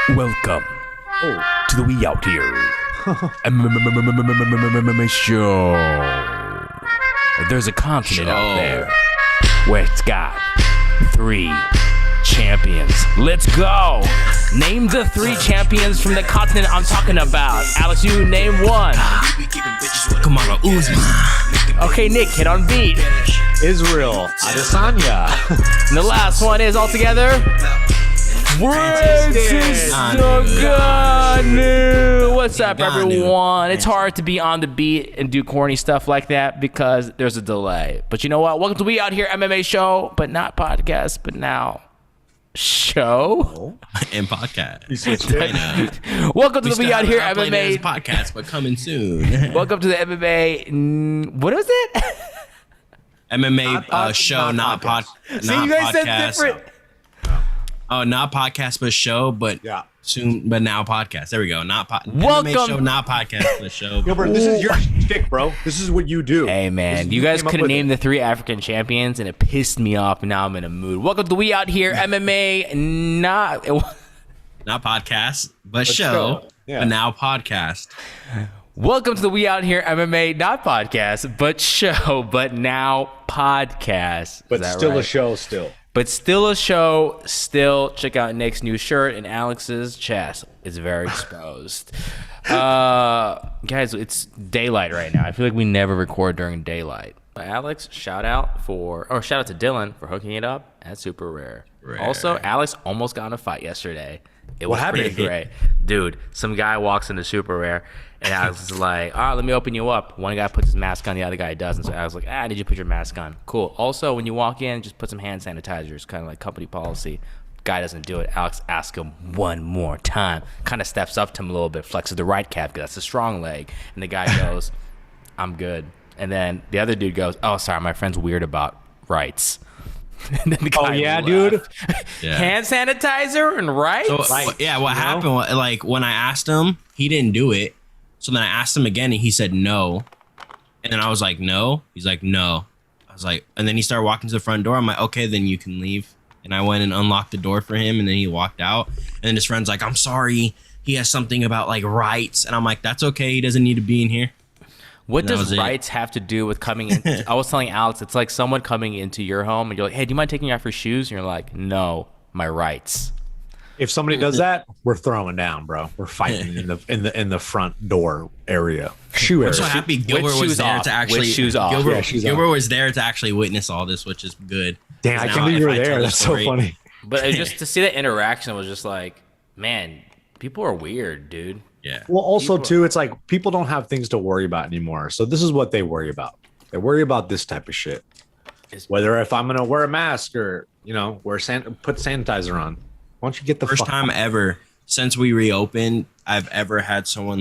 Welcome to the We Out Here MMA show. There's a continent out there where it's got 3 champions. Let's go. Name the 3 champions from the continent I'm talking about. Alex, you name one. Come on, Uzman. Okay, Nick, hit on beat. Israel Adesanya. And the last one is altogether Francis Ngannou. What's up, everyone? It's hard to be on the beat and do corny stuff like that because there's a delay. But you know what? Welcome to We Out Here MMA show, but not podcast, but now show and podcast. Welcome to the We Out Here MMA podcast, but coming soon. Welcome to the MMA. What is it? MMA show, not podcast. See, you guys said different. Oh, not podcast, but show, but soon, but now podcast. There we go. Not Welcome. MMA show, not podcast, but show. Gilbert, this is your shtick, bro. This is what you do. Hey, man, you guys couldn't name the 3 African champions, and it pissed me off, and now I'm in a mood. Welcome to We Out Here MMA, not podcast, but show, but now podcast. Welcome to the We Out Here MMA, not podcast, but show, but now podcast. But still a show, still. But still a show, still. Check out Nick's new shirt and Alex's chest. It's very exposed. Guys, it's daylight right now. I feel like we never record during daylight. Alex, shout out to Dylan for hooking it up at Super Rare. Also, Alex almost got in a fight yesterday. It was pretty great. Dude, some guy walks into Super Rare, and Alex is like, all right, let me open you up. One guy puts his mask on, the other guy doesn't. So I was like, I need you to put your mask on. Cool. Also, when you walk in, just put some hand sanitizers, kind of like company policy. Guy doesn't do it. Alex asks him one more time. Kind of steps up to him a little bit, flexes the right calf because that's a strong leg. And the guy goes, I'm good. And then the other dude goes, oh, sorry, my friend's weird about rights. And then the guy left. Dude. Hand sanitizer and rights? So, what happened, like, when I asked him, he didn't do it. So then I asked him again, and he said no. And then I was like, no? He's like, no. I was like, and then he started walking to the front door. I'm like, okay, then you can leave. And I went and unlocked the door for him, and then he walked out. And then his friend's like, I'm sorry. He has something about, like, rights. And I'm like, that's okay. He doesn't need to be in here. What does rights have to do with coming in? I was telling Alex, it's like someone coming into your home, and you're like, hey, do you mind taking off your shoes? And you're like, no, my rights. If somebody does that, we're throwing down, bro. We're fighting in the front door area. Shoe area. I'm so happy Gilbert was there to actually shoes off. Gilbert was there to actually witness all this, which is good. Damn, I can't believe you were there. That's so funny. But just to see that interaction was just like, man, people are weird, dude. Yeah. Well, also too, it's like people don't have things to worry about anymore. So this is what they worry about. They worry about this type of shit. Whether if I'm gonna wear a mask or put sanitizer on. Why don't you get the first time ever since we reopened I've ever had someone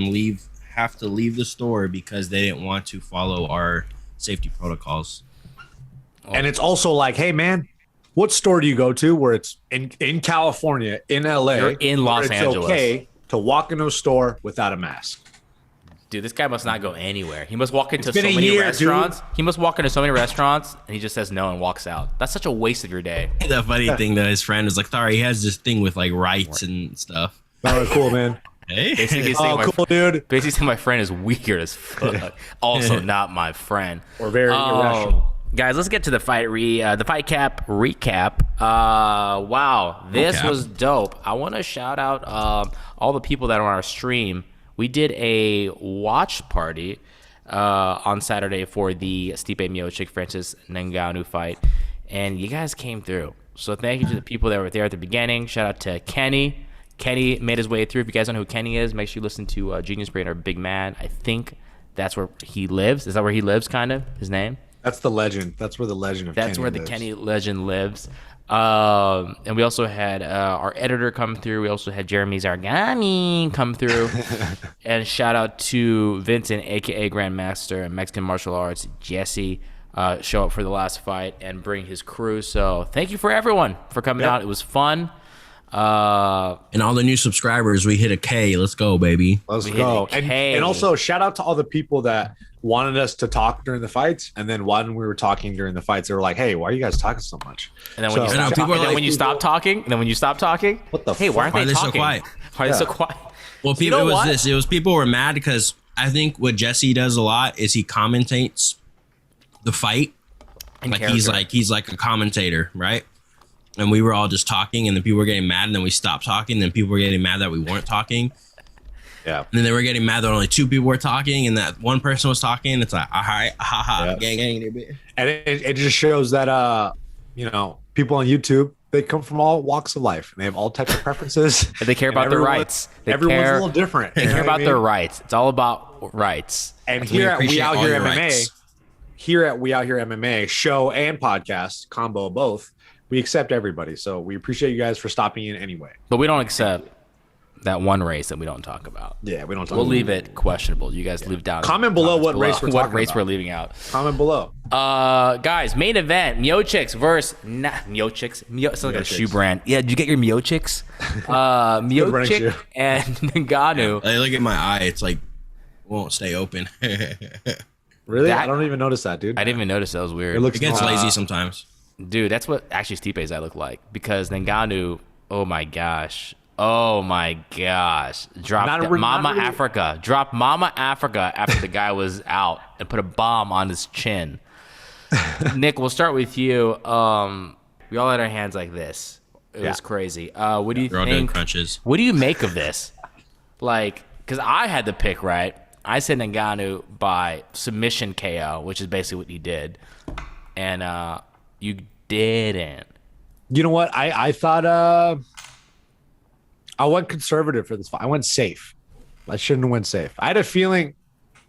have to leave the store because they didn't want to follow our safety protocols. And it's also like, hey man, what store do you go to where it's in California, in LA, you're in Los Angeles? It's okay to walk into a store without a mask. Dude, this guy must not go anywhere. He must walk into so many restaurants. Dude. He must walk into so many restaurants, and he just says no and walks out. That's such a waste of your day. The funny thing that his friend was like, sorry, he has this thing with like rights and stuff. Oh, cool, man. Hey. Cool, dude. Basically saying my friend is weird as fuck. Also not my friend. Or very irrational. Guys, let's get to the fight cap recap. Wow, this was dope. I want to shout out all the people that are on our stream. We did a watch party on Saturday for the Stipe Miocic Francis Ngannou fight, and you guys came through. So thank you to the people that were there at the beginning. Shout out to Kenny. Kenny made his way through. If you guys don't know who Kenny is, make sure you listen to Genius Brain or Big Man. I think that's where he lives. Is that where he lives, kind of, his name? That's the legend. That's where the legend of Kenny lives. That's where the Kenny legend lives. And we also had our editor come through. We also had Jeremy Zargani come through. And shout out to Vincent, a.k.a. Grandmaster and Mexican Martial Arts, Jesse, show up for the last fight and bring his crew. So thank you for everyone for coming out. It was fun. And all the new subscribers, we hit a K. Let's go, baby. Let's We go. hit a K. And also shout out to all the people that wanted us to talk during the fights, and then when we were talking during the fights, they were like, "Hey, why are you guys talking so much?" And then when So- you stop people talking, are like, when you stop talking, and then when you stop talking, What the hey, why aren't fuck? they Why are they so talking? quiet? Why are they so quiet? Well, You people, know it was what? this. It was people were mad because I think what Jesse does a lot is he commentates the fight. In Like character. he's like a commentator, right? And we were all just talking, and then people were getting mad, and then we stopped talking. And then people were getting mad that we weren't talking. Yeah. And then they were getting mad that only 2 people were talking, and that one person was talking. It's like, all right, haha, Yeah. gang, gang. And it just shows that people on YouTube, they come from all walks of life, and they have all types of preferences. And they care And about their everyone- rights. They Everyone's care, a little different. They you know care what I about mean? their rights. It's all about rights. And We here at We appreciate Out all Here your MMA, rights. here at We Out Here MMA, show and podcast combo of both, we accept everybody. So we appreciate you guys for stopping in anyway. But we don't accept that one race that we don't talk about. Yeah, we don't talk. We'll leave it questionable. You guys leave down. Comment below comments what race we're what talking race about. we're leaving out. Comment below. Guys, main event: Miocic versus Miocic. Sounds like a Miocic. shoe brand. Yeah, did you get your Miocics? running Miocic shoe. and Ngannou. Hey, look at my eye. It's like won't stay open. Really? That- I don't even notice that, dude. I didn't even notice that was weird. It looks It gets normal. lazy sometimes. Dude, that's what actually Stipe's eye looked like because Ngannou. Oh my gosh. Oh my gosh. Dropped Not really- Mama not really- Africa. Dropped Mama Africa after the guy was out and put a bomb on his chin. Nick, we'll start with you. We all had our hands like this. It was crazy. What do you They're all doing think? crunches. What do you make of this? Like, because I had the pick right. I said Ngannou by submission KO, which is basically what he did. And you didn't. You know what? I thought I went conservative for this fight. I went safe. I shouldn't have went safe. I had a feeling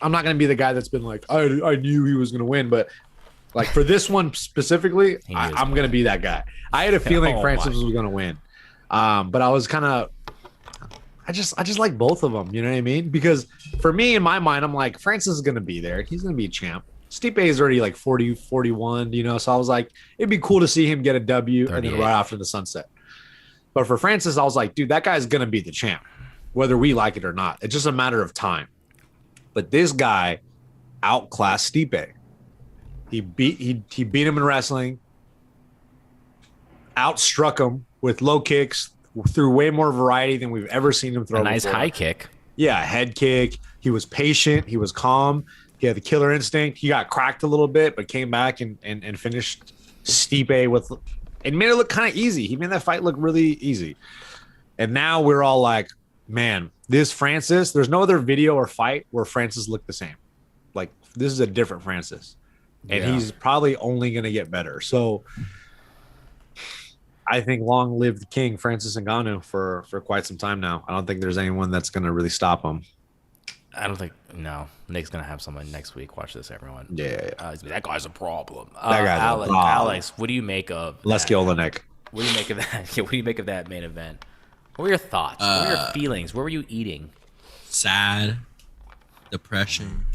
I'm not going to be the guy that's been like, I knew he was going to win, but like for this one specifically, He I'm is going to be that guy. I had a feeling Oh Francis my. was going to win. But I was kind of I just like both of them, you know what I mean? Because for me in my mind, I'm like Francis is going to be there. He's going to be a champ. Stipe is already like 40, 41, you know, so I was like, it'd be cool to see him get a W and then 38. right after the sunset. But for Francis, I was like, dude, that guy's going to be the champ, whether we like it or not. It's just a matter of time. But this guy outclassed Stipe. He beat him in wrestling, outstruck him with low kicks, threw way more variety than we've ever seen him throw. A nice before. high kick. Yeah, head kick. He was patient. He was calm. He had the killer instinct. He got cracked a little bit, but came back and finished Stipe with. It made it look kind of easy. He made that fight look really easy. And now we're all like, man, this Francis. There's no other video or fight where Francis looked the same. Like this is a different Francis, and Yeah. he's probably only going to get better. So. I think long live the king, Francis Ngannou, for quite some time now. I don't think there's anyone that's going to really stop him. I don't think no. Nick's gonna have someone next week. Watch this, everyone. Yeah. He's gonna be, that guy's a problem. That guy's a Alex, problem. Alex, what do you make of? Let's that? kill the neck. What do you make of that? Yeah, what do you make of that main event? What were your thoughts? What were your feelings? What were you eating? Sad, depression,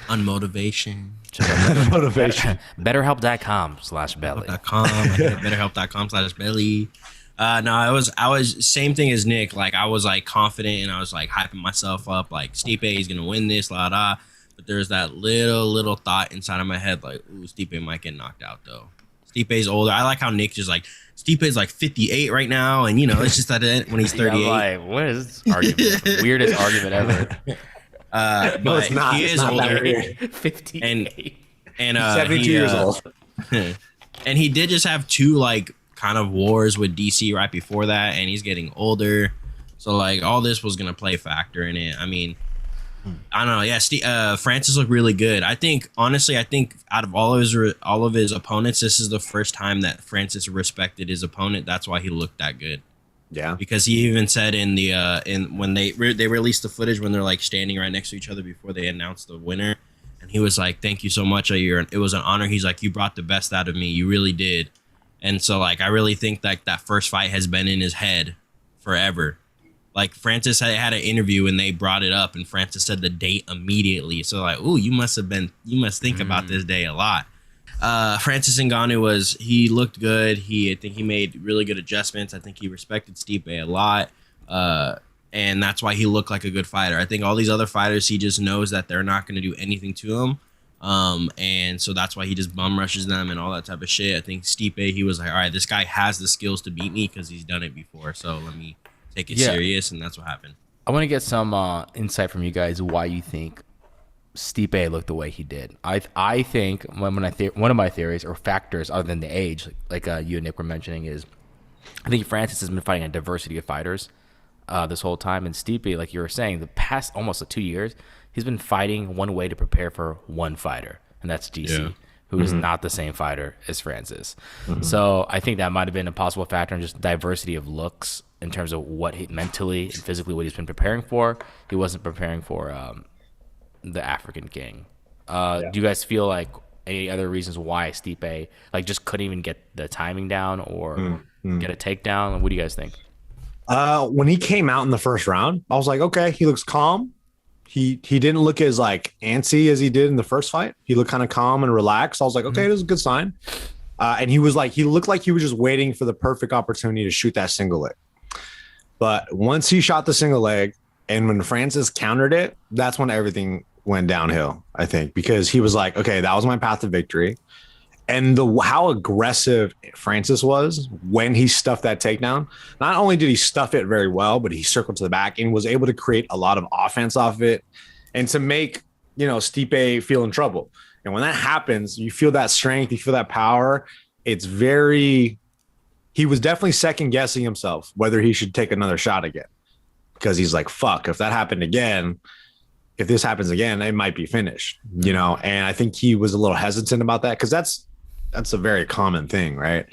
unmotivation. Motivation. BetterHelp.com/belly. BetterHelp.com/belly. No, I was same thing as Nick. Like I was like confident and I was like hyping myself up. Like Stipe is gonna win this, la da. But there's that little thought inside of my head, like, ooh, Stipe might get knocked out though. Stipe's older. I like how Nick just like Stipe's like 58 right now, and you know it's just that when he's 38. Yeah, I'm like, what is this argument? Weirdest argument ever. But No, it's not. he It's is not that older. weird. 58. And 72 years old. And he did just have 2 like kind of wars with DC right before that, and he's getting older, so like all this was gonna play a factor in it. I mean, I don't know. Yeah, Francis looked really good. I think honestly, out of all of his opponents, this is the first time that Francis respected his opponent. That's why he looked that good. Yeah. Because he even said in the when they released the footage when they're like standing right next to each other before they announced the winner, and he was like, "Thank you so much. It was an honor." He's like, "You brought the best out of me. You really did." And so like I really think like that first fight has been in his head forever. Like Francis had an interview and they brought it up, and Francis said the date immediately. So like, ooh, you must think about this day a lot. Francis Ngannou he looked good. I think he made really good adjustments. I think he respected Stipe a lot. And that's why he looked like a good fighter. I think all these other fighters, he just knows that they're not going to do anything to him. And so that's why he just bum rushes them and all that type of shit. I think Stipe, he was like, all right, this guy has the skills to beat me because he's done it before. So let me take it serious. And that's what happened. I want to get some insight from you guys why you think Stipe looked the way he did. I think one of my theories or factors other than the age, like you and Nick were mentioning, is I think Francis has been fighting a diversity of fighters this whole time, and Stipe, like you were saying, the past almost 2 years, he's been fighting one way to prepare for one fighter, and that's GC, who is not the same fighter as Francis. So I think that might have been a possible factor in just diversity of looks in terms of what he mentally and physically what he's been preparing for. He wasn't preparing for the African King. Do you guys feel like any other reasons why Stipe like just couldn't even get the timing down or get a takedown? What do you guys think? When he came out in the first round, I was like, okay, he looks calm. He didn't look as like antsy as he did in the first fight. He looked kind of calm and relaxed. I was like, okay, this is a good sign. And he looked like he was just waiting for the perfect opportunity to shoot that single leg. But once he shot the single leg, and when Francis countered it, that's when everything went downhill, I think, because he was like, okay, that was my path to victory. And how aggressive Francis was when he stuffed that takedown. Not only did he stuff it very well, but he circled to the back and was able to create a lot of offense off of it and to make, Stipe feel in trouble. And when that happens, you feel that strength, you feel that power. He was definitely second guessing himself whether he should take another shot again, because he's like, fuck, if this happens again, it might be finished, And I think he was a little hesitant about that because that's a very common thing, right?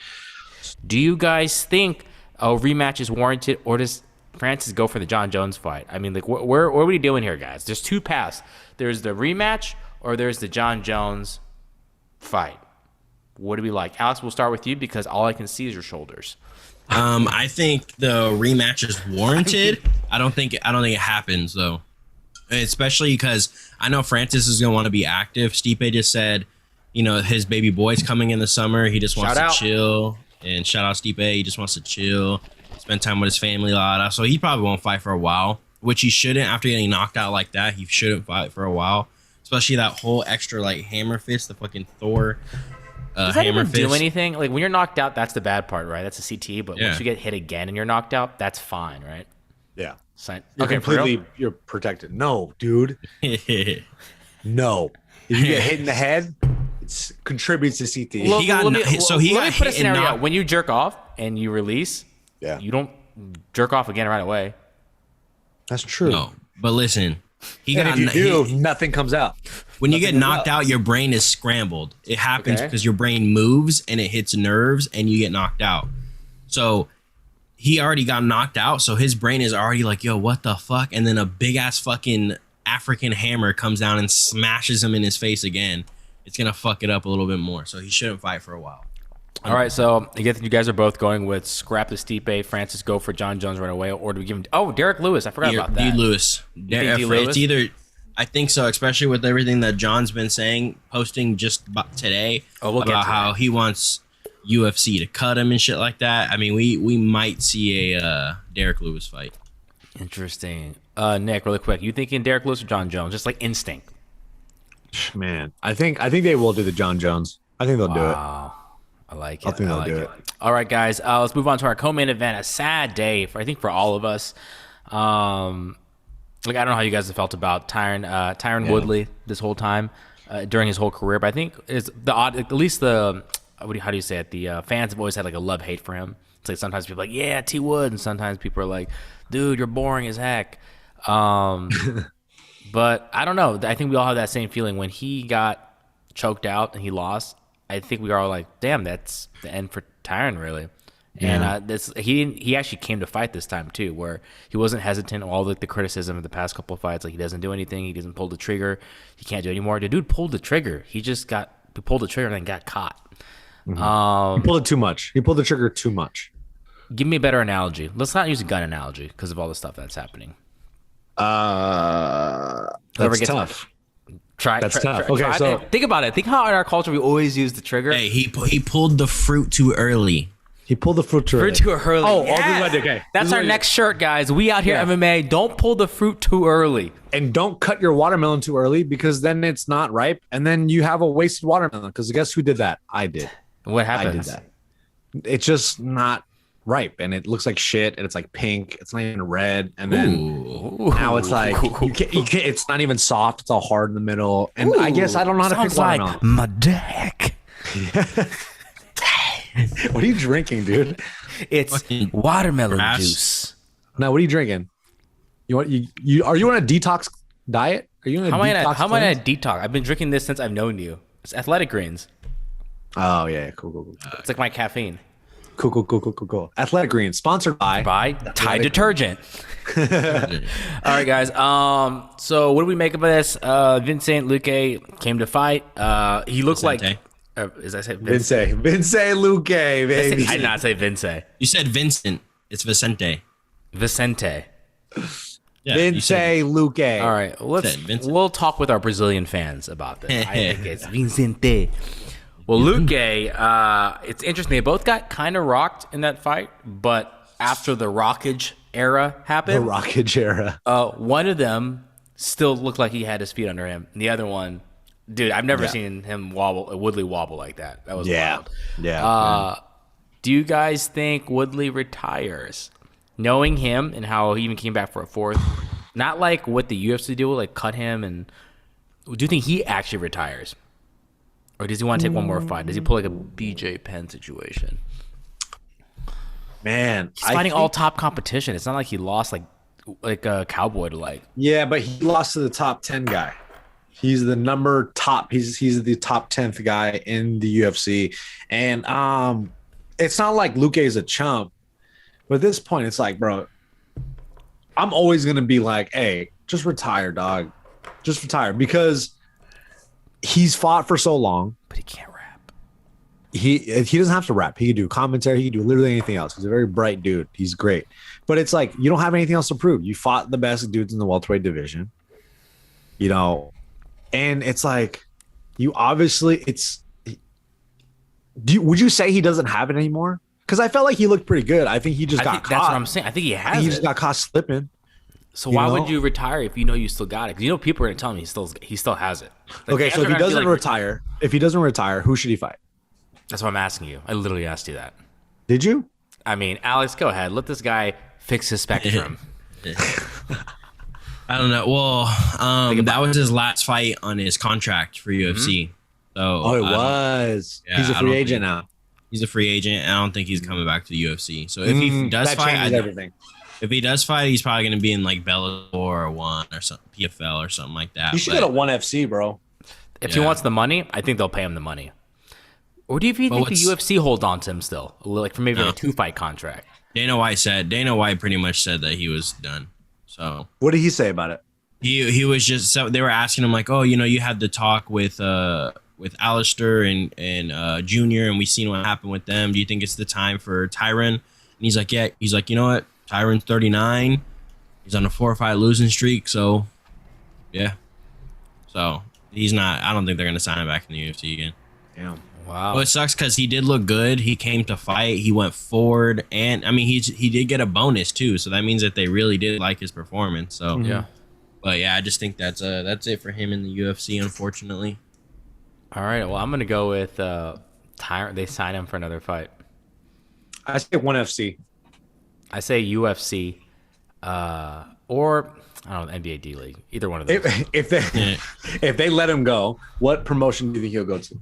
Do you guys think a rematch is warranted, or does Francis go for the Jon Jones fight? I mean, like, what are we doing here, guys? There's two paths. There's the rematch, or there's the Jon Jones fight. What do we like? Alex, we'll start with you because all I can see is your shoulders. I think the rematch is warranted. I don't think it happens though, especially because I know Francis is gonna want to be active. Stipe just said, his baby boy's coming in the summer. He just wants to chill. And shout out Stipe. He just wants to chill, spend time with his family a lot. So he probably won't fight for a while, which he shouldn't. After getting knocked out like that, he shouldn't fight for a while. Especially that whole extra like hammer fist, the fucking Thor. Does that even do anything? Like when you're knocked out, that's the bad part, right? That's a CTE. But once you get hit again and you're knocked out, that's fine, right? Yeah. You're protected. No, dude. No. If you get hit in the head, it contributes to CTE. Let me put a scenario out. When you jerk off and you release, you don't jerk off again right away. That's true. No, but listen. If you do, nothing comes out. When you get knocked out, your brain is scrambled. It happens because your brain moves and it hits nerves and you get knocked out. So he already got knocked out. So his brain is already like, yo, what the fuck? And then a big ass fucking African hammer comes down and smashes him in his face again. It's going to fuck it up a little bit more. So he shouldn't fight for a while. All right, so I guess you guys are both going with scrap the Stipe, Francis go for Jon Jones right away, or do we give him? Oh, Derek Lewis, I forgot about that. D. Lewis. It's either. I think so, especially with everything that John's been posting just today about how he wants UFC to cut him and shit like that. I mean, we might see a Derek Lewis fight. Interesting. Nick, really quick, you thinking Derek Lewis or Jon Jones? Just like instinct. Man, I think they will do the Jon Jones. I think they'll do it. I like it. I think they'll do it. All right, guys. Let's move on to our co-main event. A sad day, for all of us. I don't know how you guys have felt about Tyron Woodley this whole time during his whole career, but I think it's at least how do you say it? The fans have always had like a love-hate for him. It's like sometimes people are like, yeah, T Wood, and sometimes people are like, dude, you're boring as heck. But I don't know. I think we all have that same feeling when he got choked out and he lost. I think we are all like, damn, that's the end for Tyron, really. Yeah. And he actually came to fight this time too, where he wasn't hesitant. All the criticism of the past couple of fights, like he doesn't do anything, he doesn't pull the trigger, he can't do anymore. The dude pulled the trigger. He pulled the trigger and then got caught. Mm-hmm. He pulled it too much. He pulled the trigger too much. Give me a better analogy. Let's not use a gun analogy because of all the stuff that's happening. That's tough. That's tough. Okay, so think about it. Think how in our culture we always use the trigger. Hey, he pulled the fruit too early. he pulled the fruit too early. Fruit too early. Oh, Yes. okay. That's our next shirt, guys. We out here MMA. Don't pull the fruit too early. And don't cut your watermelon too early because then it's not ripe, and then you have a wasted watermelon. Because guess who did that? I did. What I happens? did that. It's just not ripe, and it looks like shit, and it's like pink. It's not even red, and then now it's like you can't. It's not even soft. It's all hard in the middle. And I guess I don't know how to pick Sounds watermelon. like my dick. What are you drinking, dude? It's Fucking watermelon grass. juice. No, what are you drinking? You want you are you on a detox diet? Are you on a How am detox? I on a detox? I've been drinking this since I've known you. It's Athletic Greens. Oh yeah, cool. It's like my caffeine. Cool. Athletic Greens, sponsored by Tide detergent. All right, guys. So what do we make of this? Vincent Luque came to fight. He looked Vicente. like. Is I say Vince? Vince Luque, baby. I did not say Vince. You said Vincent. It's Vicente. Vicente. Yeah, you Vince said- Luque. All right, Vincent. we'll talk with our Brazilian fans about this. I think it's Vincente. Well, Luque, it's interesting. They both got kind of rocked in that fight, but after the rockage era The happened, Rockage era. one of them still looked like he had his feet under him. And the other one, dude, I've never seen him Woodley wobble like that. That was wild. Yeah. Do you guys think Woodley retires? Knowing him and how he even came back for a fourth, not like what the UFC do, like cut him, and do you think he actually retires? Or does he want to take one more fight? Does he pull like a BJ Penn situation? Man, He's fighting all top competition. It's not like he lost like a cowboy to like. Yeah, but he lost to the top 10 guy. He's the number top. He's the top 10th guy in the UFC, and it's not like Luque is a chump. But at this point, it's like, bro, I'm always gonna be like, hey, just retire, dog. Just retire, because he's fought for so long. But he can't rap. He doesn't have to rap. He can do commentary. He can do literally anything else. He's a very bright dude. He's great. But it's like, you don't have anything else to prove. You fought the best dudes in the welterweight division, you know, and it's like, you obviously, would you say he doesn't have it anymore? Because I felt like he looked pretty good. I think he just got caught. That's what I'm saying. I think he has He it. just got caught slipping. So why know? would you retire if you know you still got it? Because you know people are gonna tell him he still has it. Like, Okay, so fans if are he gonna be doesn't retire, who should he fight? That's what I'm asking you. I literally asked you that. Did you? I mean, Alex, go ahead. Let this guy fix his spectrum. I don't know. Well, that was his last fight on his contract for UFC. So Oh, it was. Yeah, He's a I free don't agent think- now. He's a free agent, and I don't think he's coming back to the UFC. So if he does that fight, changes everything. if he does fight, he's probably going to be in like Bellator or one or something, PFL or something like that. You should But- go to ONE FC, bro. If he wants the money, I think they'll pay him the money. Or do you think the what's- UFC hold on to him still, like for maybe No. like a 2-fight contract? Dana White pretty much said that he was done. So What did he say about it? he was just, so they were asking him like, oh, you know, you had the talk with Alistair and Junior, and we seen what happened with them. Do you think it's the time for Tyron? And he's like, yeah. He's like, you know what? Tyron's 39. He's on a 4-fight losing streak. So yeah. So he's not. I don't think they're gonna sign him back in the UFC again. Damn. Wow. Well, it sucks because he did look good. He came to fight. He went forward, and I mean, he did get a bonus too. So that means that they really did like his performance. So Yeah. but yeah, I just think that's it for him in the UFC, unfortunately. All right. Well, I'm gonna go with Tyron. They sign him for another fight. I say ONE FC. I say UFC, or I don't know, NBA D League. Either one of those. If they let him go, what promotion do you think he'll go to?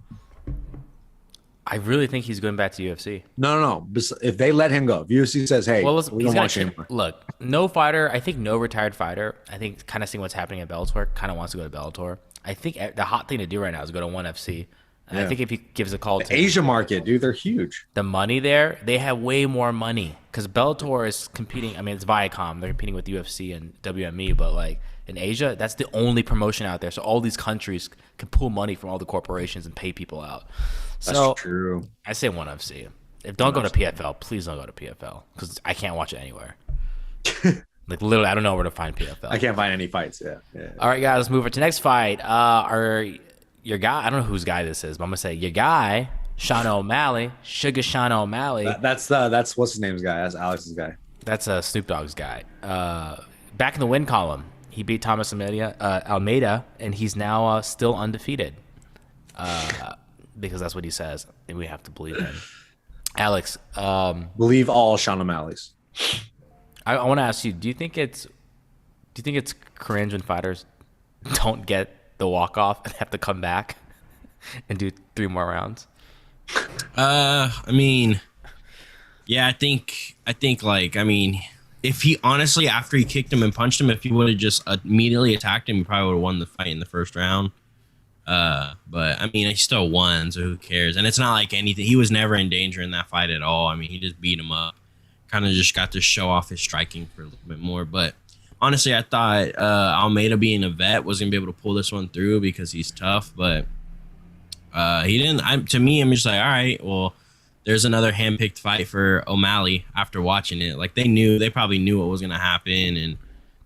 I really think he's going back to UFC. No. If they let him go, if UFC says, "Hey, Well, we don't want you anymore." look, no fighter. I think no retired fighter. I think kind of seeing what's happening at Bellator, kind of wants to go to Bellator. I think the hot thing to do right now is go to ONE FC. And I think if he gives a call to Asia market, dude, they're huge. the money there, they have way more money because Bellator is competing. I mean, it's Viacom. They're competing with UFC and WME, but like in Asia, that's the only promotion out there. So all these countries can pull money from all the corporations and pay people out. That's So true. I say ONE FC. If don't go to PFL, please don't go to PFL because I can't watch it anywhere. Like literally, I don't know where to find PFL. I can't find any fights. Yeah. All right, guys, let's move on to the next fight. Your guy, I don't know whose guy this is, but I'm gonna say your guy, Sean O'Malley, Sugar Sean O'Malley. That's what's his name's guy. That's Alex's guy. That's Snoop Dogg's guy. Back in the win column, he beat Thomas Almeida, and he's now still undefeated. Because that's what he says, and we have to believe him. Alex, Believe all Sean O'Malley's. I want to ask you: Do you think it's cringe when fighters don't get the walk off and have to come back and do 3 more rounds? I mean, yeah, I think like, I mean, if he honestly, after he kicked him and punched him, if he would have just immediately attacked him, he probably would have won the fight in the first round. But I mean, he still won, so who cares? And it's not like anything. He was never in danger in that fight at all. I mean, he just beat him up. Kind of just got to show off his striking for a little bit more. But honestly, I thought Almeida, being a vet, was gonna be able to pull this one through because he's tough. But he didn't. To me, I'm just like, all right, well, there's another handpicked fight for O'Malley. After watching it, like they probably knew what was gonna happen, and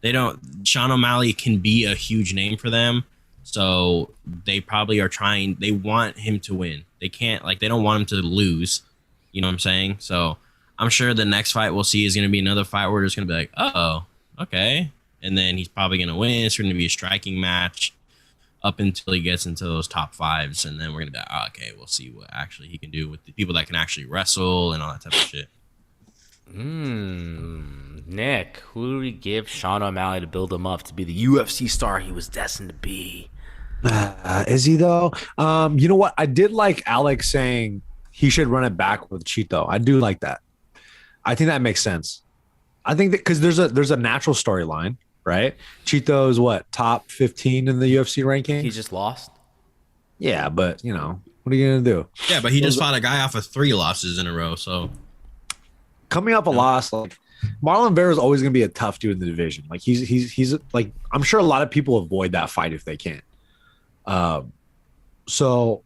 they don't. Sean O'Malley can be a huge name for them. So they probably are trying. They want him to win. They can't, like, they don't want him to lose. You know what I'm saying? So I'm sure the next fight we'll see is going to be another fight where we're just going to be like, oh, okay. And then he's probably going to win. It's going to be a striking match up until he gets into those top 5s. And then we're going to be like, oh, okay, we'll see what actually he can do with the people that can actually wrestle and all that type of shit. Nick, who do we give Sean O'Malley to build him up to be the UFC star he was destined to be? Is he though? You know what? I did like Alex saying he should run it back with Cheeto. I do like that. I think that makes sense. I think that because there's a natural storyline, right? Cheeto is what, top 15 in the UFC ranking? He just lost. Yeah, but you know, what are you gonna do? Yeah, but he just fought a guy off of 3 losses in a row. So coming off a loss, like Marlon Vera is always gonna be a tough dude in the division. Like he's like, I'm sure a lot of people avoid that fight if they can. So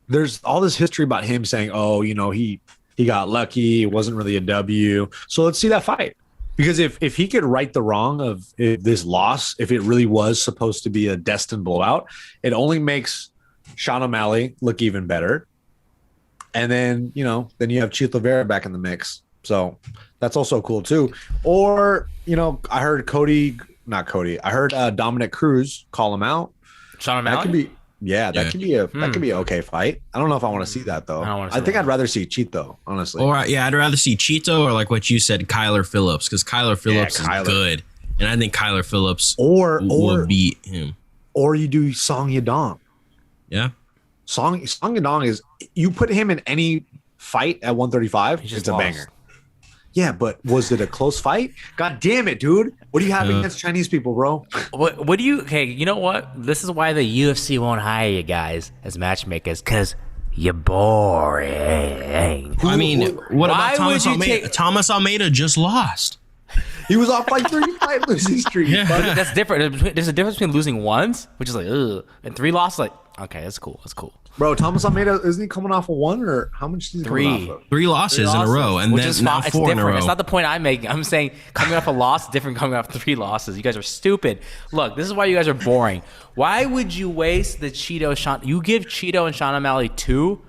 there's all this history about him saying, oh, you know, he got lucky. It wasn't really a W. So let's see that fight. Because if he could right the wrong of this loss, if it really was supposed to be a destined blowout, it only makes Sean O'Malley look even better. And then, you know, then you have Chito Vera back in the mix. So that's also cool too. Or, you know, I heard Dominic Cruz call him out. Sean O'Malley? That could be, that could be an okay fight. I don't know if I want to see that though. I think I'd rather see Chito, honestly. Or I'd rather see Chito or like what you said, Kyler Phillips, because Kyler Phillips is good, and I think Kyler Phillips will beat him. Or you do Song Yadong. Yeah, Song Yadong is, you put him in any fight at 135, it's a banger. Yeah, but was it a close fight? God damn it, dude. What do you have against Chinese people, bro? What do you... Okay, you know what? This is why the UFC won't hire you guys as matchmakers, because you're boring. I mean, what about Thomas Almeida? Thomas Almeida just lost. He was off like 35 losing streak. Yeah. That's different. There's a difference between losing once, which is like, ugh, and 3 losses, like, okay, that's cool. That's cool. Bro, Thomas Almeida, isn't he coming off of 1 or how much is he coming off of? 3 losses in a row, and then now 4 in a row. It's not the point I'm making. I'm saying coming off a loss is different coming off 3 losses. You guys are stupid. Look, this is why you guys are boring. Why would you waste the Cheeto You give Cheeto and Sean O'Malley 2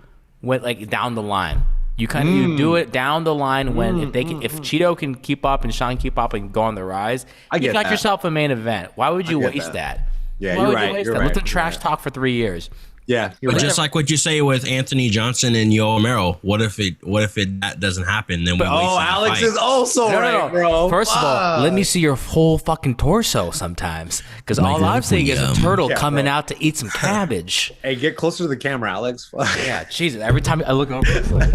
when, like, down the line. You you do it down the line when if Cheeto can keep up and Sean keep up and go on the rise, you got yourself a main event. Why would you waste that? Yeah, you're right. Let them trash talk for 3 years. Yeah, but just like what you say with Anthony Johnson and Yoel Romero, what if that doesn't happen? Then Alex is also right, bro. First of all, let me see your whole fucking torso sometimes, because all I'm seeing is a turtle coming out to eat some cabbage. Hey, get closer to the camera, Alex. Yeah, Jesus. Every time I look over, it's like,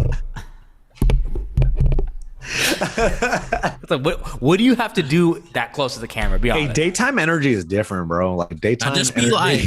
it's like, what do you have to do that close to the camera? Be honest. Hey, daytime energy is different, bro. Like daytime. I just be like,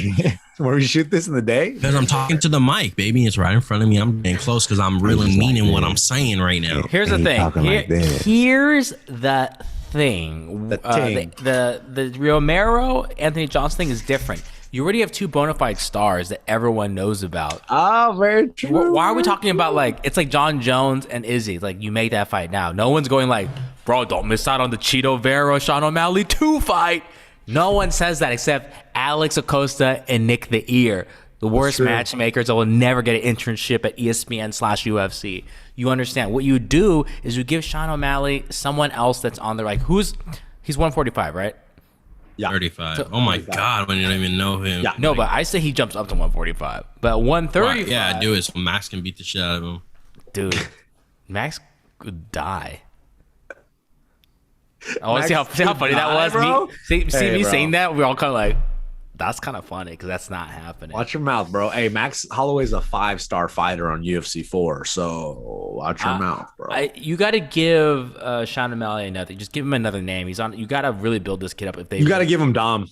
where we shoot this in the day, because I'm talking to the mic, baby. It's right in front of me. I'm getting close because I'm really meaning what I'm saying right now. Here's the thing. Here's the thing. The Romero Anthony Johnson thing is different. You already have 2 bona fide stars that everyone knows about. Oh, very true. Why are we talking about, like, it's like Jon Jones and Izzy? Like, you make that fight now. No one's going like, bro, don't miss out on the Cheeto Vera Sean O'Malley 2 fight. No one says that except Alex Acosta and Nick the Ear, the worst matchmakers that will never get an internship at ESPN/UFC. You understand? What you do is you give Sean O'Malley someone else that's on there. Like, he's 145, right? Yeah. 35. So, oh my God, when you don't even know him. Yeah. No, but I say he jumps up to 145. But 130. Yeah, do it so Max can beat the shit out of him. Dude, Max could die. I want to see how funny that was. Bro? Me Bro. saying that, we're all kind of like, that's kind of funny because that's not happening. Watch your mouth, bro. Hey, Max Holloway's a 5-star fighter on UFC 4, so watch your mouth, bro. You got to give Sean O'Malley another. Just give him another name. He's on. You got to really build this kid up. If they, you got to give him Dom.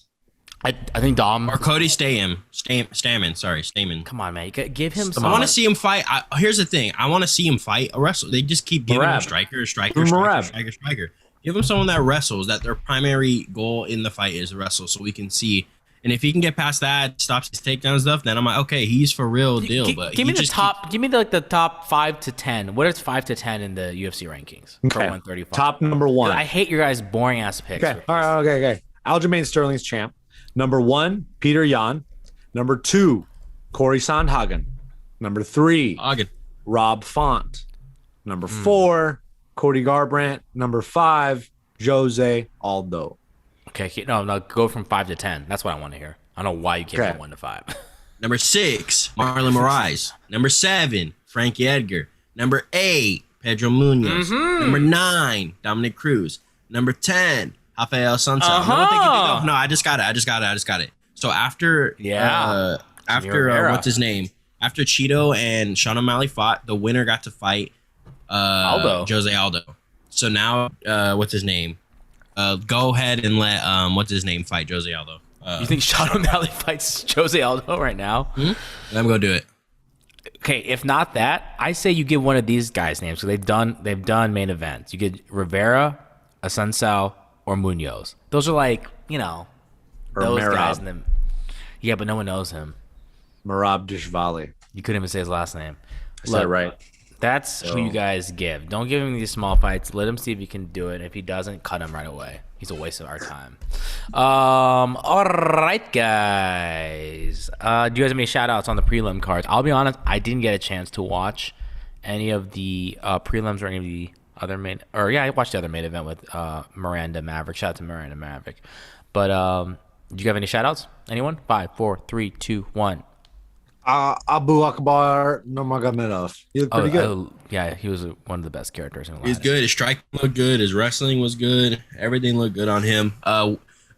I think Dom Or Cody Stamen. Stamen. Come on, man. You gotta give him. I want to see him fight. Here's the thing. I want to see him fight a wrestler. They just keep giving him striker. Give him someone that wrestles. That their primary goal in the fight is to wrestle, so we can see. And if he can get past that, stops his takedown stuff, then I'm like, okay, he's for real deal. But give me the top. Give me the top 5 to 10. What is 5 to 10 in the UFC rankings for 135? Top number 1. I hate your guys' boring ass picks. Okay. All right. Okay. Aljamain Sterling's champ. Number 1, Peter Yan. Number 2, Corey Sandhagen. Number 3, Rob Font. Number 4, Cody Garbrandt. Number 5, Jose Aldo. Okay, no, go from 5 to 10. That's what I want to hear. I don't know why you can't go 1 to 5. Number 6, Marlon Moraes. Number 7, Frankie Edgar. Number 8, Pedro Munoz. Number 9, Dominic Cruz. Number 10, Rafael Sunset. No, I just got it. So after what's his name? After Cheeto and Sean O'Malley fought, the winner got to fight Jose Aldo. So now what's his name? Go ahead and let what's his name fight Jose Aldo. You think Sean O'Malley fights Jose Aldo right now? I'm gonna do it. Okay, if not that, I say you give one of these guys names. So they've done main events. You get Rivera, Asuncao, or Munoz. Those are like, those Merab. guys. Yeah, but no one knows him. Merab Dishvali. You couldn't even say his last name. I said it right. That's who you guys give. Don't give him these small fights. Let him see if he can do it. If he doesn't, cut him right away. He's a waste of our time. All right, guys. Do you guys have any shout-outs on the prelim cards? I'll be honest, I didn't get a chance to watch any of the prelims or any of the other main. Or yeah, I watched the other main event with Miranda Maverick. Shout out to Miranda Maverick. But do you have any shout-outs? Anyone? 5, 4, 3, 2, 1. Abu Akbar Nurmagomedov. He looked pretty good. Yeah, he was one of the best characters in the He's good. His striking looked good. His wrestling was good. Everything looked good on him.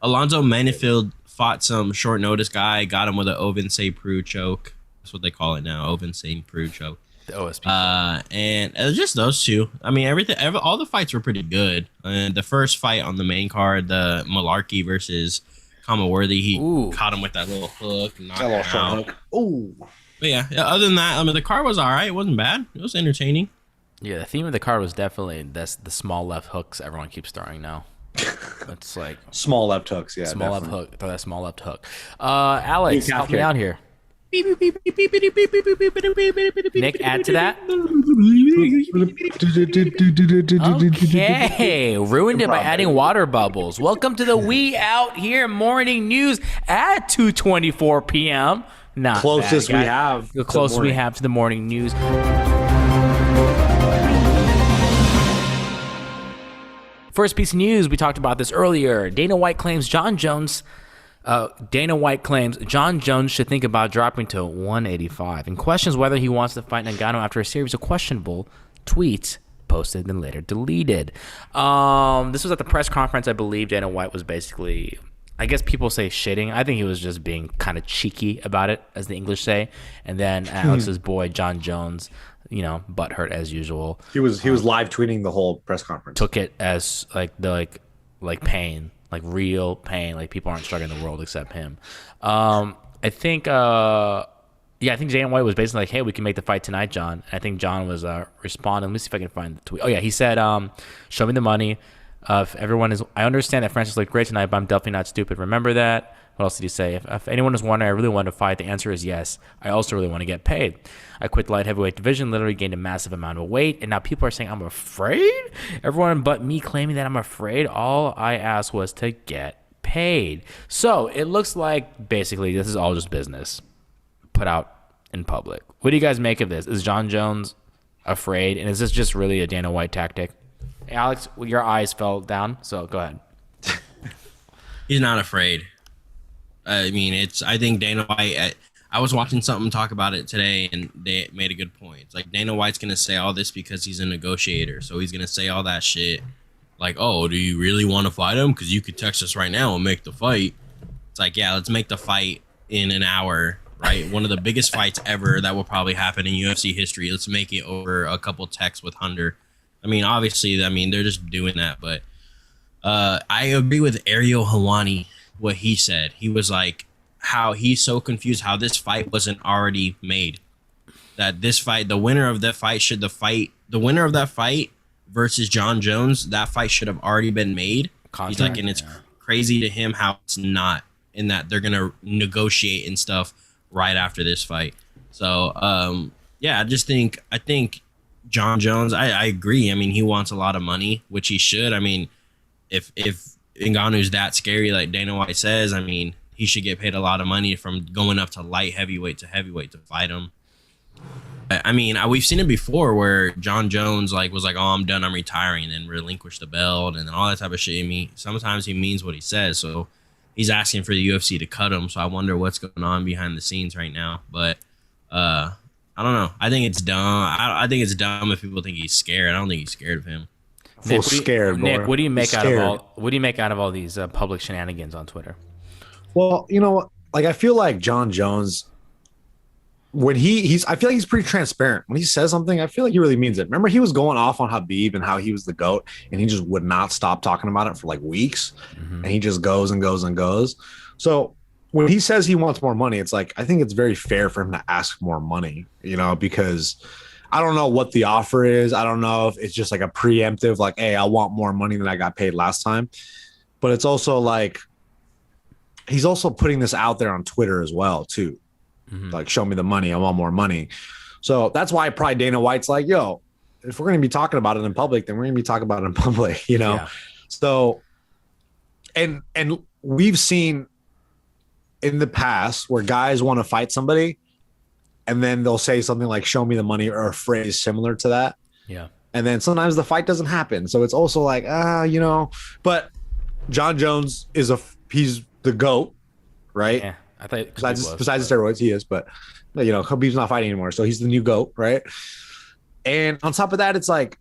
Alonzo Manifield fought some short notice guy. Got him with an Ovin St. Preux choke. That's what they call it now. Ovin St. Preux choke. The OSP. And it was just those two. I mean, all the fights were pretty good. And the first fight on the main card, the Malarkey versus Worthy, he caught him with that little hook, knocked him out. Ooh. But yeah, other than that, I mean, the card was all right. It wasn't bad. It was entertaining. Yeah, the theme of the card was definitely the small left hooks everyone keeps throwing now. It's like small left hooks, yeah. Small left hook. Throw that small left hook. Alex, help me out here. Nick, add to that. Okay, ruined it by adding water bubbles. Welcome to the We Out Here morning news at 2:24 p.m. Not closest bad, we have. The closest we have to the morning news. First piece of news, we talked about this earlier. Dana White claims Jon Jones should think about dropping to 185 and questions whether he wants to fight Ngannou after a series of questionable tweets posted and later deleted. This was at the press conference. I believe Dana White was basically, I guess people say shitting. I think he was just being kind of cheeky about it, as the English say. And then Alex's boy, Jon Jones, butthurt as usual. He was live tweeting the whole press conference. Took it as like pain. Like real pain, like people aren't struggling in the world except him. I think Dana White was basically like, hey, we can make the fight tonight, John. And I think John was responding. Let me see if I can find the tweet. Oh yeah, he said, show me the money. If everyone is, I understand that Francis looked great tonight, but I'm definitely not stupid. Remember that. What else did he say? If anyone is wondering, I really want to fight. The answer is yes. I also really want to get paid. I quit the light heavyweight division, literally gained a massive amount of weight, and now people are saying I'm afraid? Everyone but me claiming that I'm afraid. All I asked was to get paid. So it looks like basically this is all just business put out in public. What do you guys make of this? Is Jon Jones afraid, and is this just really a Dana White tactic? Hey, Alex, your eyes fell down, so go ahead. He's not afraid. I mean, I think Dana White, I was watching something talk about it today, and they made a good point. It's like Dana White's going to say all this because he's a negotiator. So he's going to say all that shit like, oh, do you really want to fight him? Because you could text us right now and make the fight. It's like, yeah, let's make the fight in an hour, right? One of the biggest fights ever that will probably happen in UFC history. Let's make it over a couple texts with Hunter. I mean, obviously, they're just doing that. But I agree with Ariel Helwani, what he said. He was like, how he's so confused how this fight wasn't already made. That this fight, the winner of that fight the winner of that fight versus Jon Jones, that fight should have already been made. He's like, and it's crazy to him how it's not, in that they're going to negotiate and stuff right after this fight. So, yeah, I think Jon Jones, I agree. I mean, he wants a lot of money, which he should. I mean, if Ngannou's that scary, like Dana White says, I mean, he should get paid a lot of money from going up to light heavyweight to heavyweight to fight him. I mean, we've seen it before where Jon Jones was like, oh, I'm done, I'm retiring, and then relinquish the belt and all that type of shit. I mean, sometimes he means what he says, so he's asking for the UFC to cut him. So I wonder what's going on behind the scenes right now. But I don't know. I think it's dumb. I think it's dumb if people think he's scared. I don't think he's scared of him. Nick, what do you make out of all these public shenanigans on Twitter? Well, you know, like I feel like Jon Jones, when I feel like he's pretty transparent. When he says something, I feel like he really means it. Remember, he was going off on Khabib and how he was the GOAT, and he just would not stop talking about it for like weeks. And he just goes and goes and goes. So when he says he wants more money, it's like, I think it's very fair for him to ask more money, you know, because I don't know what the offer is. I don't know if it's just like a preemptive, like, hey, I want more money than I got paid last time. But it's also like, he's also putting this out there on Twitter as well, too. Like, show me the money. I want more money. So that's why probably Dana White's like, yo, if we're going to be talking about it in public, then we're going to be talking about it in public, you know? Yeah. So, and we've seen in the past where guys want to fight somebody and then they'll say something like, show me the money, or a phrase similar to that. Yeah. And then sometimes the fight doesn't happen. So it's also like, you know, but Jon Jones he's the GOAT, right? Yeah. I thought besides the steroids, he is, but you know, Khabib's not fighting anymore, so he's the new GOAT, right? And on top of that, it's like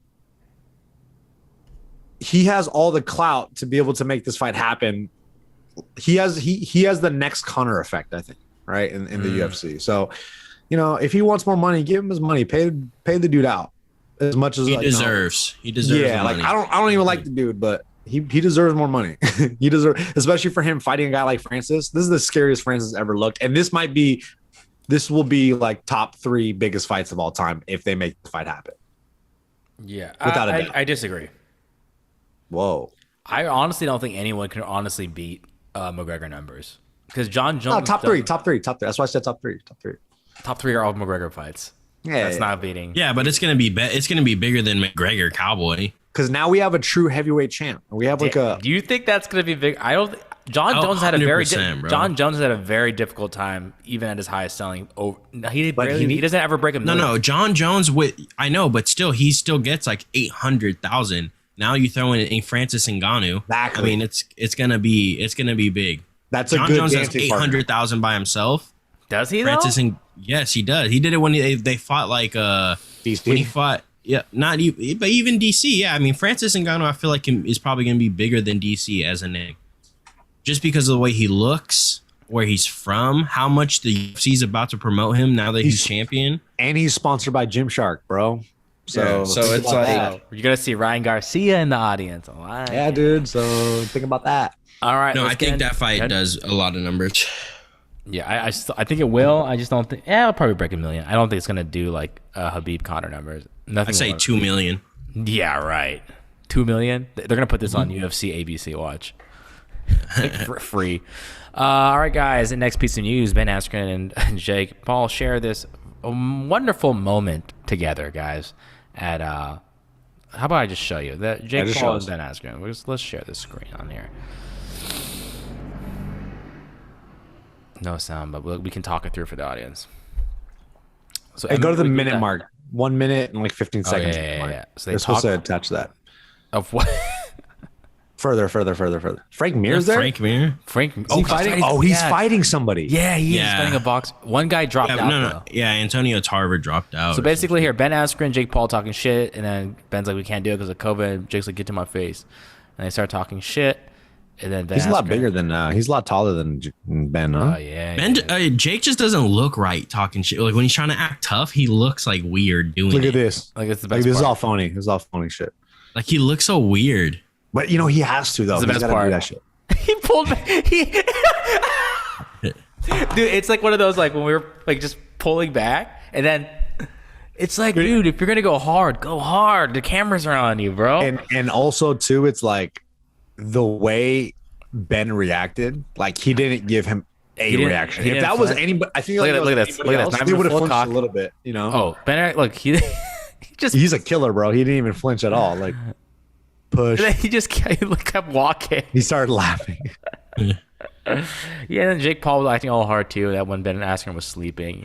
he has all the clout to be able to make this fight happen. He has the next Conor effect, I think, right? In the UFC. So, you know, if he wants more money, give him his money. Pay the dude out as much as he deserves. He deserves. Yeah, like I don't even like the dude, but he deserves more money. He deserves, especially for him fighting a guy like Francis. This is the scariest Francis ever looked, and this will be like top 3 biggest fights of all time if they make the fight happen. Yeah, without a doubt. I disagree. Whoa. I honestly don't think anyone can honestly beat McGregor numbers, because Jon Jones. No, top three. That's why I said top three. Top 3 are all McGregor fights. Yeah, that's not beating. Yeah, but it's gonna be bigger than McGregor Cowboy. Because now we have a true heavyweight champ. We have like a. Do you think that's going to be big? I don't. Jon Jones had Jon Jones had a very difficult time, even at his highest selling. He doesn't ever break a million. No. Jon Jones I know, but still, he still gets like 800,000. Now you throw in Francis Ngannou. Exactly. I mean, it's gonna be big. That's Jon a good Jones has 800,000 by himself. Does he? Yes, he does. He did it when they fought like DC. When he fought. Yeah, not even, but even DC. Yeah, I mean, Francis Ngannou, I feel like is probably going to be bigger than DC as a name, just because of the way he looks, where he's from, how much the UFC's about to promote him now that he's champion, and he's sponsored by Gymshark, bro. So it's like you're gonna see Ryan Garcia in the audience. Yeah, dude. So think about that. All right. No, I think that fight does a lot of numbers. Yeah, I think it will. I just don't think. Yeah, it'll probably break 1 million. I don't think it's gonna do like Khabib Conor numbers. Nothing. I'd say 2 million. Yeah, right. 2 million. They're gonna put this on UFC ABC. Watch. for free. All right, guys. The next piece of news: Ben Askren and Jake Paul share this wonderful moment together, guys. At how about I just show you that Jake Paul and Ben Askren? Let's share this screen on here. No sound, but we can talk it through for the audience. So hey, go to the minute mark. 1 minute and like 15 seconds. Yeah. So they're supposed to attach that. Of what? Further. Frank Mir's there? Frank Mir? Is he fighting? Oh, he's fighting somebody. Yeah, he is fighting a box. One guy dropped out. No. Yeah, Antonio Tarver dropped out. So basically here, Ben Askren, Jake Paul talking shit, and then Ben's like, we can't do it because of COVID. Jake's like, get to my face. And they start talking shit. And then he's a lot bigger than he's a lot taller than Ben, huh? Oh yeah. Jake just doesn't look right talking shit. Like when he's trying to act tough, he looks like weird doing it. Look at this. Like it's the best. This is all phony. This is all phony shit. Like he looks so weird. But you know he has to though. It's the best part. Do that shit. He pulled back. Dude, it's like one of those like when we were like just pulling back, and then it's like, dude, if you're gonna go hard, go hard. The cameras are on you, bro. And also too, it's like the way Ben reacted, like he didn't give him a reaction. If that was anybody, I think look at this. He would have flinched a little bit, you know. Oh, Ben, look, he's a killer, bro. He didn't even flinch at all. Like push. He just kept walking. He started laughing. Yeah, and then Jake Paul was acting all hard too. That when Ben Askren was sleeping,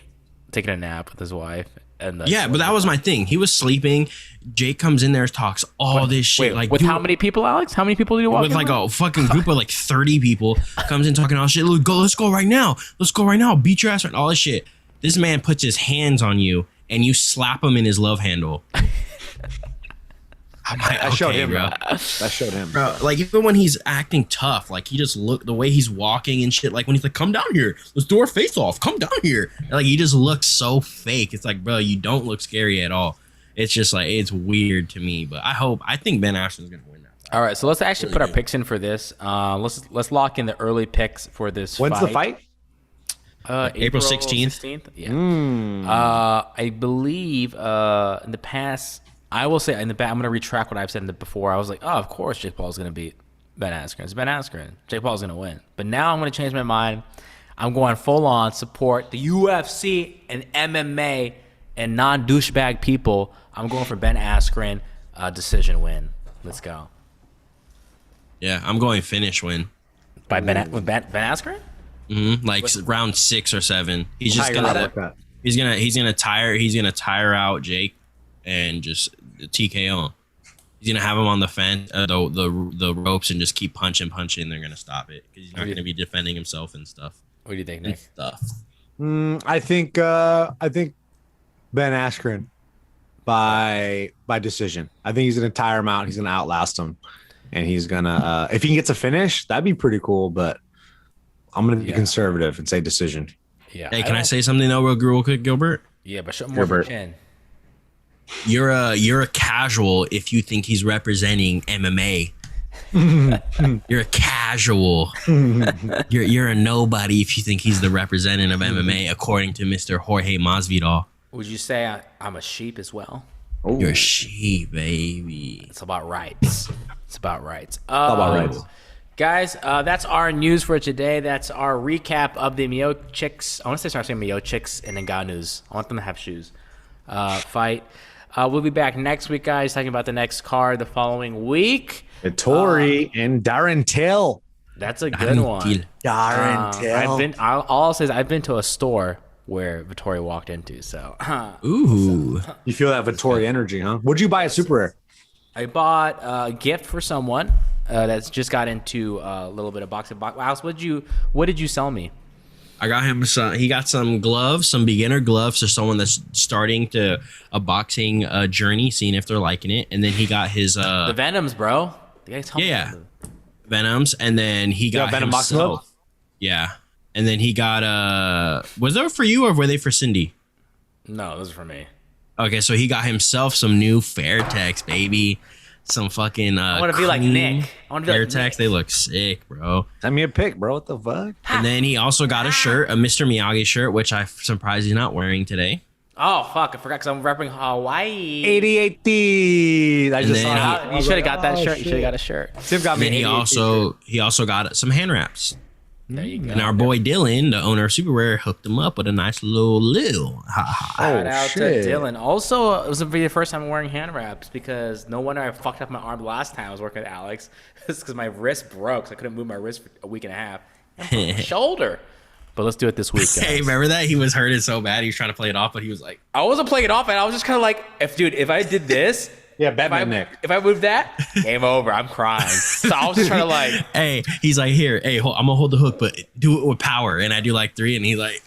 taking a nap with his wife. But that was my thing. He was sleeping. Jake comes in there, talks all this shit. Wait, like with how many people, Alex? How many people do you walk? With like a fucking group of like 30 people. Comes in talking all shit. Let's go right now. Beat your ass right. All this shit. This man puts his hands on you and you slap him in his love handle. I showed him, bro. I showed him, bro. Like even when he's acting tough, like he just look the way he's walking and shit. Like when he's like, "Come down here, let's do our face off. Come down here." Like he just looks so fake. It's like, bro, you don't look scary at all. It's just like it's weird to me. But I think Ben Askren's gonna win that fight. All right, so let's actually put our picks in for this. Let's lock in the early picks for this. When's the fight? April 16th. Yeah. I believe in the past. I will say in the back, I'm going to retract what I've said in the before. I was like, oh, of course Jake Paul is going to beat Ben Askren. It's Ben Askren. Jake Paul is going to win. But now I'm going to change my mind. I'm going full on support the UFC and MMA and non-douchebag people. I'm going for Ben Askren decision win. Let's go. Yeah, I'm going finish win. By Ben Askren? Mm-hmm. Like round 6 or 7. He's just gonna tire out Jake and just TKO. He's gonna have him on the fence, the ropes, and just keep punching. They're gonna stop it because he's not gonna be defending himself and stuff. What do you think, Nick? I think Ben Askren by decision. I think he's gonna tire him out. He's gonna outlast him, and he's gonna if he gets a finish, that'd be pretty cool. But I'm gonna be conservative and say decision. Yeah. Hey, can I say something though, real quick, Gilbert? Yeah, but show more of your chin. You're a casual if you think he's representing MMA. You're a casual. You're a nobody if you think he's the representative of MMA, according to Mr. Jorge Masvidal. Would you say I'm a sheep as well? Ooh. You're a sheep, baby. It's about rights. It's about rights. Guys, that's our news for today. That's our recap of the Miocics. I want to start saying Miocics and Ngannou's. I want them to have shoes. Fight. We'll be back next week, guys, talking about the next card the following week. Vittori and Darren Till. That's a good one. Darren Till. All I'll say is I've been to a store where Vittori walked into. So, ooh, you feel that Vittori energy, huh? What'd you buy at Super Rare? I bought a gift for someone that's just got into a little bit of boxing. Alex, what did you sell me? I got him he got some gloves, some beginner gloves for someone that's starting to a boxing journey, seeing if they're liking it. And then he got his the Venoms, bro. Venoms, and then he got Venom boxing gloves? Yeah. And then he got was that for you or were they for Cindy? No, those are for me. Okay, so he got himself some new Fairtex, baby. Some fucking I want to be like Nick. I want to be like Fairtex. They look sick, bro. Send me a pic, bro. What the fuck? And then he also got a shirt, a Mr. Miyagi shirt, which I'm surprised he's not wearing today. Oh fuck! I forgot because I'm repping Hawaii. 88. I And just then saw it. You should have got that Oh, shirt. You shit. should have got a shirt. Tim got And me. then he also got some hand wraps. There you go. And our boy Dylan, the owner of Super Rare, hooked him up with a nice little. Shout out shit. to Dylan. Also, it was the first time I'm wearing hand wraps because no wonder I fucked up my arm the last time I was working with Alex. It's because my wrist broke, so I couldn't move my wrist for a week and a half. And my shoulder. But let's do it this week, guys. Hey, remember that? He was hurting so bad. He was trying to play it off, but he was like, I wasn't playing it off, and I was just kind of like, if I did this, Yeah, Batman Nick. if I moved that, game over. I'm crying. So I was just trying to like, hey, he's like, here, hey, I'm going to hold the hook, but do it with power. And I do like 3, and he's like,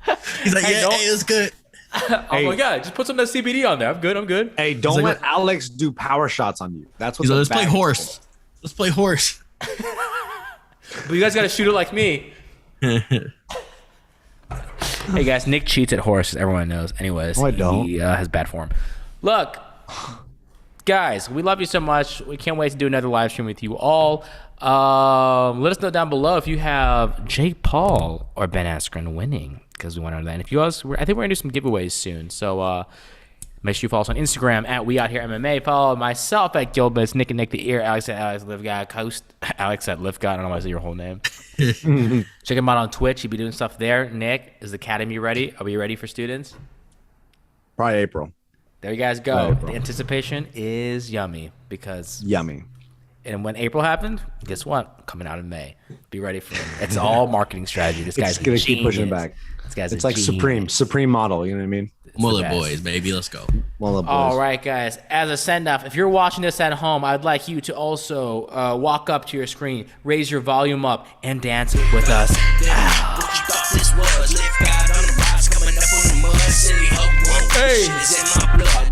Hey, don't- it's good. oh my god, just put some of that CBD on there. I'm good. Hey, don't like, let Alex do power shots on you. That's what. He's like, the let's play bag is horse. Let's play horse. But you guys got to shoot it like me. Hey guys, Nick cheats at horse. Everyone knows. Anyways, No, I don't. He has bad form. Look, guys, we love you so much. We can't wait to do another live stream with you all. Let us know down below if you have Jake Paul or Ben Askren winning, because we want to know that. And if you guys, I think we're gonna do some giveaways soon. So make sure you follow us on Instagram at We Out Here MMA. Follow myself at Gilbert, Nick and Nick the Ear, Alex at Alex Live Guy, Coast, Alex at Live Guy. I don't know why I say your whole name. Check him out on Twitch. He'll be doing stuff there. Nick, is the academy ready? Are we ready for students? Probably April. There you guys go. Right, bro. The anticipation is yummy because, Yummy. and when April happened, guess what? Coming out in May. Be ready for it. It's all marketing strategy. This guy's It's gonna a keep pushing it genius. back. This guy's It's a like genius. Supreme model. You know what I mean? It's the Mullet best. boys, baby. Let's go. Well, the boys. All right, guys. As a send-off, if you're watching this at home, I'd like you to also walk up to your screen, raise your volume up, and dance with us. Hey!